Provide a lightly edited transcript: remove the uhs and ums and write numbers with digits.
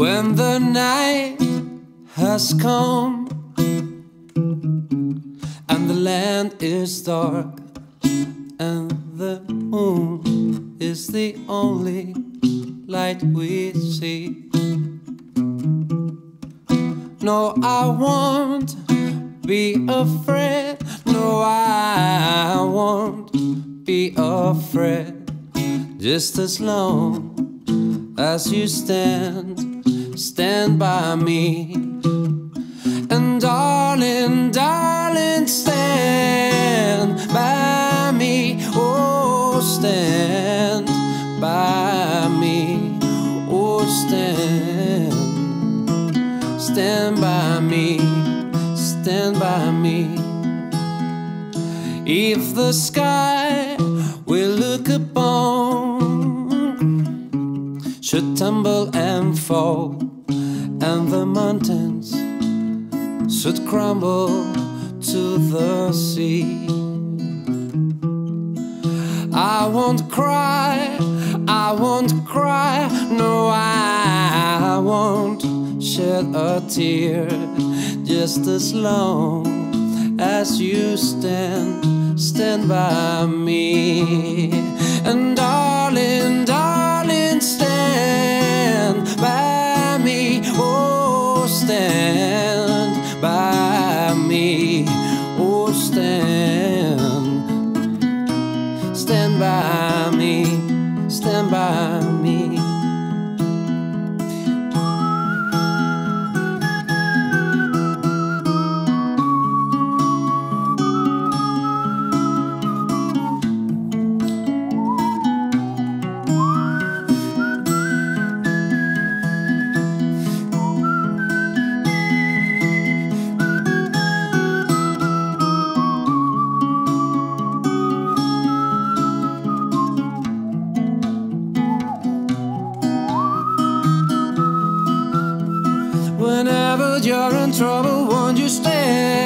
When the night has come and the land is dark and the moon is the only light we see. No, I won't be afraid. No, I won't be afraid. Just as long as you stand by me. And darling, darling, stand by me. Oh, stand by me. Oh, stand by me. Stand by me. If the sky we look upon should tumble and fall, and the mountains should crumble to the sea, I won't cry, I won't cry, no, I won't shed a tear. Just as long as you stand by me. And darling, darling, stand by me. Oh, stand by me. Oh, stand by me. Stand by me. Whenever you're in trouble, won't you stand?